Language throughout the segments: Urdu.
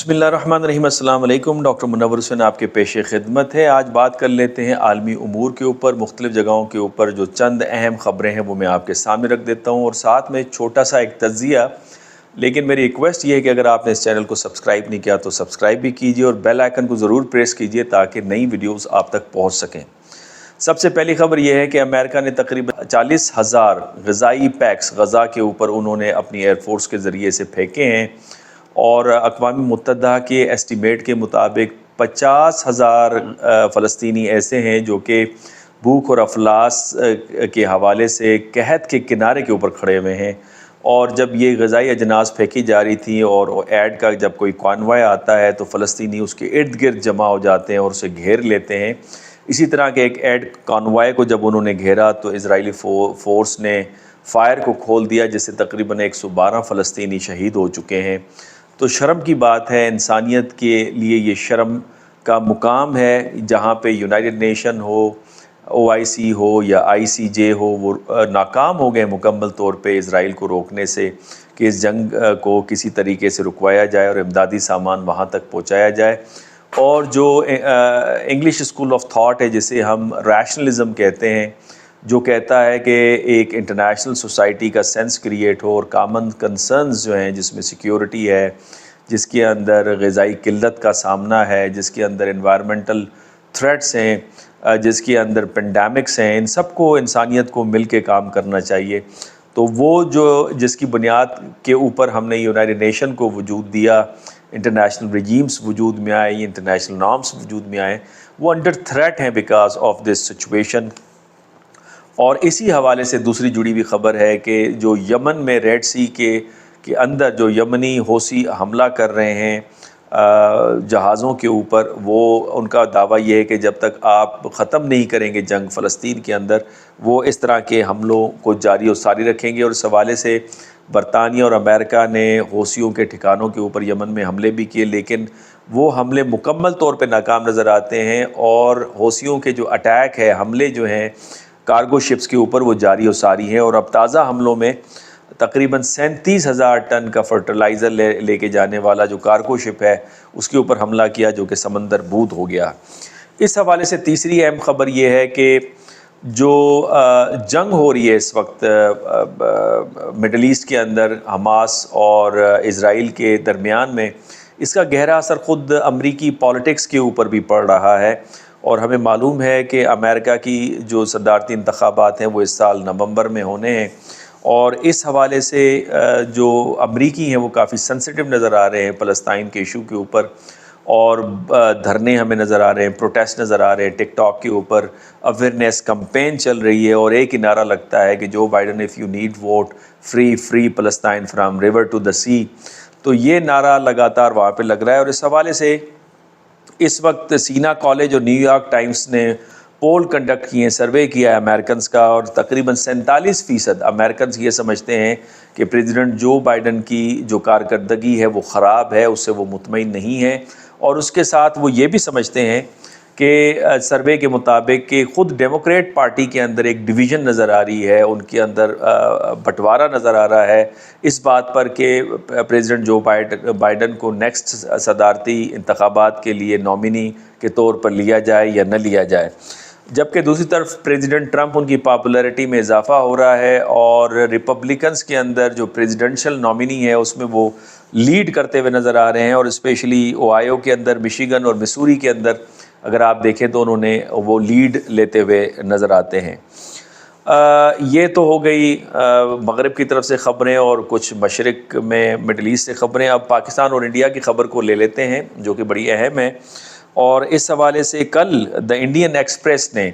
بسم اللہ الرحمن الرحیم۔ السلام علیکم، ڈاکٹر منور حسین آپ کے پیش خدمت ہے۔ آج بات کر لیتے ہیں عالمی امور کے اوپر، مختلف جگہوں کے اوپر جو چند اہم خبریں ہیں وہ میں آپ کے سامنے رکھ دیتا ہوں، اور ساتھ میں چھوٹا سا ایک تجزیہ۔ لیکن میری ریکویسٹ یہ ہے کہ اگر آپ نے اس چینل کو سبسکرائب نہیں کیا تو سبسکرائب بھی کیجیے اور بیل آئیکن کو ضرور پریس کیجیے تاکہ نئی ویڈیوز آپ تک پہنچ سکیں۔ سب سے پہلی خبر یہ ہے کہ امریکہ نے تقریباً 40,000 غذائی پیکس غزہ کے اوپر انہوں نے اپنی ایئر فورس کے ذریعے سے پھینکے ہیں، اور اقوام متحدہ کے ایسٹیمیٹ کے مطابق 50,000 فلسطینی ایسے ہیں جو کہ بھوک اور افلاس کے حوالے سے قحط کے کنارے کے اوپر کھڑے ہوئے ہیں۔ اور جب یہ غذائی اجناس پھینکی جا رہی تھیں اور ایڈ کا جب کوئی کانوائے آتا ہے تو فلسطینی اس کے ارد گرد جمع ہو جاتے ہیں اور اسے گھیر لیتے ہیں۔ اسی طرح کے ایک ایڈ کانوائے کو جب انہوں نے گھیرا تو اسرائیلی فورس نے فائر کو کھول دیا، جس سے تقریباً 112 فلسطینی شہید ہو چکے ہیں۔ تو شرم کی بات ہے، انسانیت کے لیے یہ شرم کا مقام ہے، جہاں پہ یونائٹڈ نیشن ہو، OIC ہو یا ICJ ہو، وہ ناکام ہو گئے مکمل طور پہ اسرائیل کو روکنے سے کہ اس جنگ کو کسی طریقے سے رکوایا جائے اور امدادی سامان وہاں تک پہنچایا جائے۔ اور جو انگلش اسکول آف تھاٹ ہے، جسے ہم ریشنلزم کہتے ہیں، جو کہتا ہے کہ ایک انٹرنیشنل سوسائٹی کا سینس کریٹ ہو اور کامن کنسرنز جو ہیں، جس میں سیکیورٹی ہے، جس کے اندر غذائی قلت کا سامنا ہے، جس کے اندر انوائرمنٹل تھریٹس ہیں، جس کے اندر پینڈیمکس ہیں، ان سب کو انسانیت کو مل کے کام کرنا چاہیے۔ تو وہ جس کی بنیاد کے اوپر ہم نے یونائٹڈ نیشن کو وجود دیا، انٹرنیشنل رجیمز وجود میں آئے، انٹرنیشنل نارمز وجود میں آئے، وہ انڈر تھریٹ ہیں بیکاز آف دس سچویشن۔ اور اسی حوالے سے دوسری جڑی ہوئی خبر ہے کہ جو یمن میں ریڈ سی کے اندر جو یمنی حوثی حملہ کر رہے ہیں جہازوں کے اوپر، وہ ان کا دعویٰ یہ ہے کہ جب تک آپ ختم نہیں کریں گے جنگ فلسطین کے اندر، وہ اس طرح کے حملوں کو جاری و ساری رکھیں گے۔ اور اس حوالے سے برطانیہ اور امریکہ نے حوثیوں کے ٹھکانوں کے اوپر یمن میں حملے بھی کیے، لیکن وہ حملے مکمل طور پہ ناکام نظر آتے ہیں، اور حوثیوں کے جو اٹیک ہے، حملے جو ہیں کارگو شپس کے اوپر، وہ جاری و ساری ہیں۔ اور اب تازہ حملوں میں تقریباً 37,000 ٹن کا فرٹیلائزر لے کے جانے والا جو کارگو شپ ہے، اس کے اوپر حملہ کیا، جو کہ سمندر بوت ہو گیا۔ اس حوالے سے تیسری اہم خبر یہ ہے کہ جو جنگ ہو رہی ہے اس وقت مڈل ایسٹ کے اندر حماس اور اسرائیل کے درمیان میں، اس کا گہرا اثر خود امریکی پالیٹکس کے اوپر بھی پڑ رہا ہے۔ اور ہمیں معلوم ہے کہ امریکہ کی جو صدارتی انتخابات ہیں وہ اس سال نومبر میں ہونے ہیں، اور اس حوالے سے جو امریکی ہیں وہ کافی سینسٹیو نظر آ رہے ہیں فلسطین کے ایشو کے اوپر، اور دھرنے ہمیں نظر آ رہے ہیں، پروٹیسٹ نظر آ رہے ہیں، ٹک ٹاک کے اوپر اویئرنیس کمپین چل رہی ہے، اور ایک ہی نعرہ لگتا ہے کہ Joe Biden if you need vote free Palestine from river to the sea. تو یہ نعرہ لگاتار وہاں پہ لگ رہا ہے۔ اور اس حوالے سے اس وقت سینا کالج اور نیو یارک ٹائمز نے پول کنڈکٹ کیے ہیں، سروے کیا ہے امریکنز کا، اور تقریباً 47% امریکنز یہ سمجھتے ہیں کہ پریزیڈنٹ جو بائیڈن کی جو کارکردگی ہے وہ خراب ہے، اس سے وہ مطمئن نہیں ہے۔ اور اس کے ساتھ وہ یہ بھی سمجھتے ہیں کہ سروے کے مطابق کہ خود ڈیموکریٹ پارٹی کے اندر ایک ڈویژن نظر آ رہی ہے، ان کے اندر بٹوارا نظر آ رہا ہے اس بات پر کہ پریزیڈنٹ جو بائیڈن کو نیکسٹ صدارتی انتخابات کے لیے نامنی کے طور پر لیا جائے یا نہ لیا جائے۔ جبکہ دوسری طرف پریزیڈنٹ ٹرمپ ان کی پاپولیرٹی میں اضافہ ہو رہا ہے، اور ریپبلکنز کے اندر جو پریزیڈنشل نامنی ہے اس میں وہ لیڈ کرتے ہوئے نظر آ رہے ہیں، اور اسپیشلی اوہایو کے اندر، مشیگن اور مسوری کے اندر اگر آپ دیکھیں تو انہوں نے وہ لیڈ لیتے ہوئے نظر آتے ہیں۔ یہ تو ہو گئی مغرب کی طرف سے خبریں اور کچھ مشرق میں مڈل ایسٹ سے خبریں۔ اب پاکستان اور انڈیا کی خبر کو لے لیتے ہیں جو کہ بڑی اہم ہے، اور اس حوالے سے کل دا انڈین ایکسپریس نے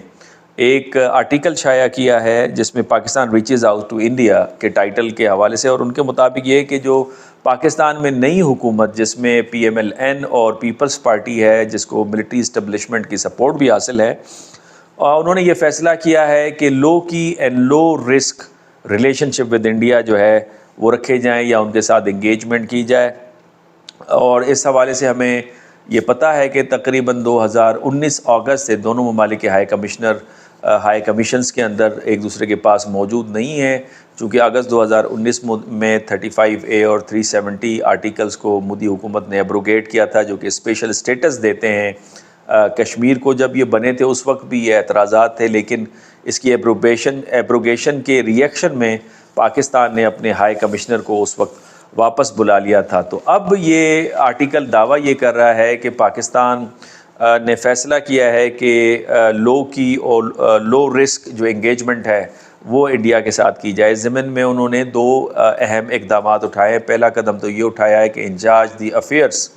ایک آرٹیکل شائع کیا ہے جس میں Pakistan reaches out to India کے ٹائٹل کے حوالے سے، اور ان کے مطابق یہ کہ جو پاکستان میں نئی حکومت جس میں PMLN اور پیپلز پارٹی ہے، جس کو ملٹری اسٹیبلشمنٹ کی سپورٹ بھی حاصل ہے، انہوں نے یہ فیصلہ کیا ہے کہ لو کی and low risk relation ship with India جو ہے وہ رکھے جائیں یا ان کے ساتھ انگیجمنٹ کی جائے۔ اور اس حوالے سے ہمیں یہ پتہ ہے کہ تقریباً 2019 اگست سے دونوں ممالک کے ہائی کمشنر ہائی کمیشنز کے اندر ایک دوسرے کے پاس موجود نہیں ہیں، چونکہ اگست 2019 میں 35A اور 370 آرٹیکلز کو مودی حکومت نے ایبروگیٹ کیا تھا، جو کہ اسپیشل اسٹیٹس دیتے ہیں کشمیر کو۔ جب یہ بنے تھے اس وقت بھی یہ اعتراضات تھے، لیکن اس کی ایبروگیشن کے ریئیکشن میں پاکستان نے اپنے ہائی کمشنر کو اس وقت واپس بلا لیا تھا۔ تو اب یہ آرٹیکل دعویٰ یہ کر رہا ہے کہ پاکستان نے فیصلہ کیا ہے کہ لو کی اور لو رسک جو انگیجمنٹ ہے وہ انڈیا کے ساتھ کی جائے۔ ضمن میں انہوں نے 2 اہم اقدامات اٹھائے۔ پہلا قدم تو یہ اٹھایا ہے کہ انچارج دی افیئرس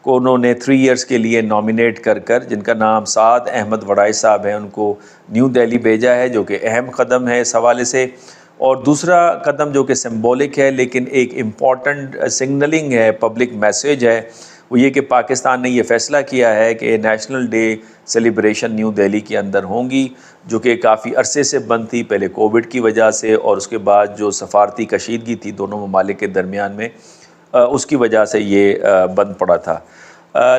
کو انہوں نے 3 ایئرس کے لیے نامینیٹ کر جن کا نام سعد احمد وڑائی صاحب ہیں، ان کو نیو دہلی بھیجا ہے، جو کہ اہم قدم ہے اس حوالے سے۔ اور دوسرا قدم جو کہ سمبولک ہے لیکن ایک امپورٹنٹ سگنلنگ ہے، پبلک میسیج ہے، وہ یہ کہ پاکستان نے یہ فیصلہ کیا ہے کہ national day celebration New Delhi کے اندر ہوں گی، جو کہ کافی عرصے سے بند تھی، پہلے کووڈ کی وجہ سے اور اس کے بعد جو سفارتی کشیدگی تھی دونوں ممالک کے درمیان میں، اس کی وجہ سے یہ بند پڑا تھا۔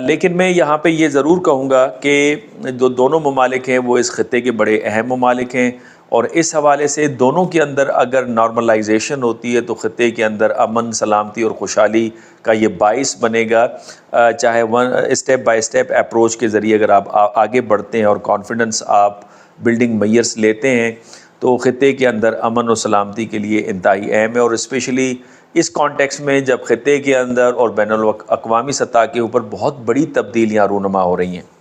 لیکن میں یہاں پہ یہ ضرور کہوں گا کہ جو دونوں ممالک ہیں وہ اس خطے کے بڑے اہم ممالک ہیں، اور اس حوالے سے دونوں کے اندر اگر نارملائزیشن ہوتی ہے تو خطے کے اندر امن، سلامتی اور خوشحالی کا یہ باعث بنے گا۔ چاہے اسٹیپ بائی اسٹیپ اپروچ کے ذریعے اگر آپ آگے بڑھتے ہیں اور کانفیڈنس آپ بلڈنگ میئرس لیتے ہیں تو خطے کے اندر امن اور سلامتی کے لیے انتہائی اہم ہے، اور اسپیشلی اس کانٹیکس میں جب خطے کے اندر اور بین الاقوامی سطح کے اوپر بہت بڑی تبدیلیاں رونما ہو رہی ہیں۔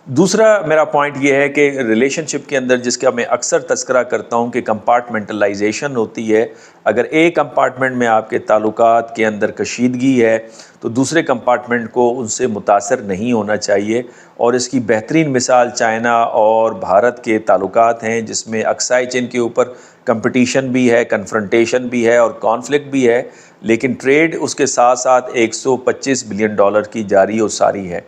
دوسرا میرا پوائنٹ یہ ہے کہ ریلیشن شپ کے اندر جس کا میں اکثر تذکرہ کرتا ہوں کہ کمپارٹمنٹلائزیشن ہوتی ہے، اگر ایک کمپارٹمنٹ میں آپ کے تعلقات کے اندر کشیدگی ہے تو دوسرے کمپارٹمنٹ کو ان سے متاثر نہیں ہونا چاہیے، اور اس کی بہترین مثال چائنا اور بھارت کے تعلقات ہیں، جس میں اکسائی چین کے اوپر کمپٹیشن بھی ہے، کنفرنٹیشن بھی ہے اور کانفلکٹ بھی ہے، لیکن ٹریڈ اس کے ساتھ ساتھ $125 بلین کی جاری و ساری ہے۔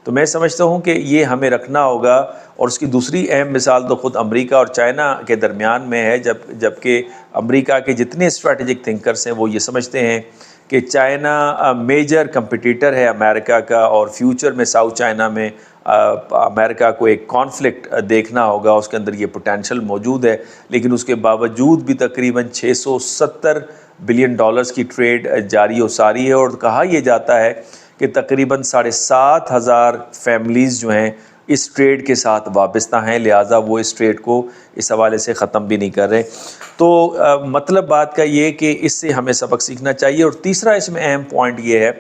تو میں سمجھتا ہوں کہ یہ ہمیں رکھنا ہوگا، اور اس کی دوسری اہم مثال تو خود امریکہ اور چائنا کے درمیان میں ہے، جبکہ امریکہ کے جتنے اسٹریٹجک تھنکرز ہیں وہ یہ سمجھتے ہیں کہ چائنا میجر کمپٹیٹر ہے امریکہ کا، اور فیوچر میں ساؤتھ چائنا میں امریکہ کو ایک کانفلکٹ دیکھنا ہوگا، اس کے اندر یہ پوٹینشل موجود ہے، لیکن اس کے باوجود بھی تقریباً $670 بلین کی ٹریڈ جاری و ساری ہے، اور کہا یہ جاتا ہے کہ تقریباً 7,500 فیملیز جو ہیں اس ٹریڈ کے ساتھ وابستہ ہیں، لہٰذا وہ اس ٹریڈ کو اس حوالے سے ختم بھی نہیں کر رہے۔ تو مطلب بات کا یہ کہ اس سے ہمیں سبق سیکھنا چاہیے۔ اور تیسرا اس میں اہم پوائنٹ یہ ہے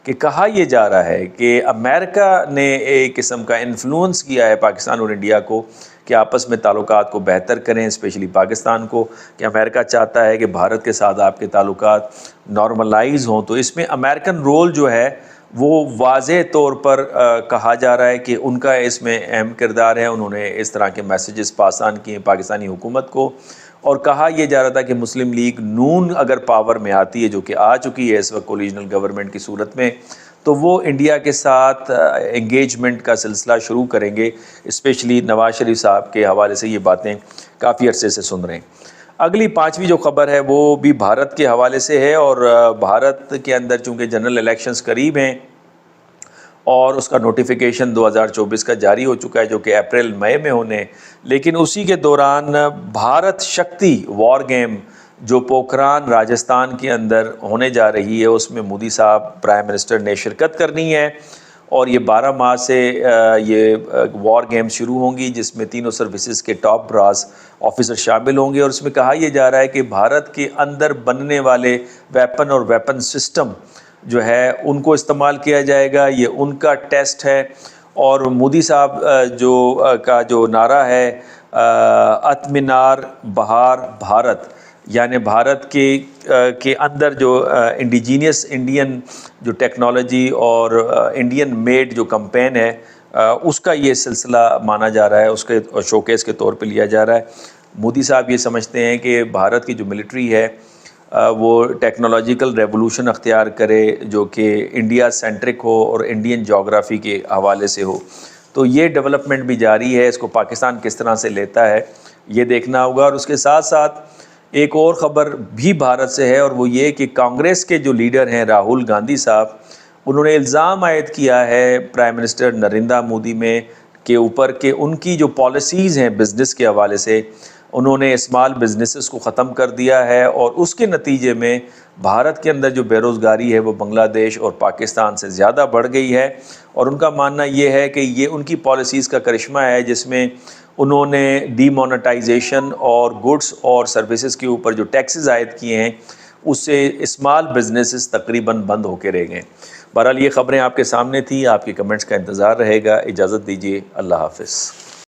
کہ کہا یہ جا رہا ہے کہ امریکہ نے ایک قسم کا انفلوئنس کیا ہے پاکستان اور انڈیا کو کہ آپس میں تعلقات کو بہتر کریں، اسپیشلی پاکستان کو، کہ امریکہ چاہتا ہے کہ بھارت کے ساتھ آپ کے تعلقات نارملائز ہوں۔ تو اس میں امریکن رول جو ہے وہ واضح طور پر کہا جا رہا ہے کہ ان کا اس میں اہم کردار ہے، انہوں نے اس طرح کے میسیجز پاس آن کیے پاکستانی حکومت کو، اور کہا یہ جا رہا تھا کہ مسلم لیگ نون اگر پاور میں آتی ہے، جو کہ آ چکی ہے اس وقت کولیجنل گورنمنٹ کی صورت میں، تو وہ انڈیا کے ساتھ انگیجمنٹ کا سلسلہ شروع کریں گے، اسپیشلی نواز شریف صاحب کے حوالے سے یہ باتیں کافی عرصے سے سن رہے ہیں۔ اگلی 5ویں جو خبر ہے وہ بھی بھارت کے حوالے سے ہے، اور بھارت کے اندر چونکہ جنرل الیکشنز قریب ہیں اور اس کا نوٹیفیکیشن 2024 کا جاری ہو چکا ہے، جو کہ اپریل مئی میں ہونے، لیکن اسی کے دوران بھارت شکتی وار گیم جو پوکھران راجستھان کے اندر ہونے جا رہی ہے، اس میں مودی صاحب پرائم منسٹر نے شرکت کرنی ہے، اور یہ 12 ماہ سے یہ وار گیم شروع ہوں گی، جس میں تینوں سروسز کے ٹاپ براس آفیسر شامل ہوں گے، اور اس میں کہا یہ جا رہا ہے کہ بھارت کے اندر بننے والے ویپن اور ویپن سسٹم جو ہے ان کو استعمال کیا جائے گا، یہ ان کا ٹیسٹ ہے۔ اور مودی صاحب جو نعرہ ہے اطمینار بہار بھارت، یعنی بھارت کے اندر جو انڈیجینس انڈین جو ٹیکنالوجی اور انڈین میڈ جو کمپین ہے اس کا یہ سلسلہ مانا جا رہا ہے، اس کے شوکیس کے طور پہ لیا جا رہا ہے۔ مودی صاحب یہ سمجھتے ہیں کہ بھارت کی جو ملٹری ہے وہ ٹیکنالوجیکل ریولوشن اختیار کرے جو کہ انڈیا سینٹرک ہو اور انڈین جغرافی کے حوالے سے ہو۔ تو یہ ڈیولپمنٹ بھی جاری ہے، اس کو پاکستان کس طرح سے لیتا ہے یہ دیکھنا ہوگا۔ اور اس کے ساتھ ساتھ ایک اور خبر بھی بھارت سے ہے، اور وہ یہ کہ کانگریس کے جو لیڈر ہیں راہل گاندھی صاحب، انہوں نے الزام عائد کیا ہے پرائم منسٹر نریندر مودی میں کے اوپر کہ ان کی جو پالیسیز ہیں بزنس کے حوالے سے، انہوں نے اسمال بزنسز کو ختم کر دیا ہے، اور اس کے نتیجے میں بھارت کے اندر جو بے روزگاری ہے وہ بنگلہ دیش اور پاکستان سے زیادہ بڑھ گئی ہے۔ اور ان کا ماننا یہ ہے کہ یہ ان کی پالیسیز کا کرشمہ ہے، جس میں انہوں نے ڈی مونیٹائزیشن اور گڈس اور سروسز کے اوپر جو ٹیکسز عائد کیے ہیں اس سے اسمال بزنسز تقریباً بند ہو کے رہ گئے۔ بہرحال یہ خبریں آپ کے سامنے تھیں، آپ کے کمنٹس کا انتظار رہے گا۔ اجازت دیجیے، اللہ حافظ۔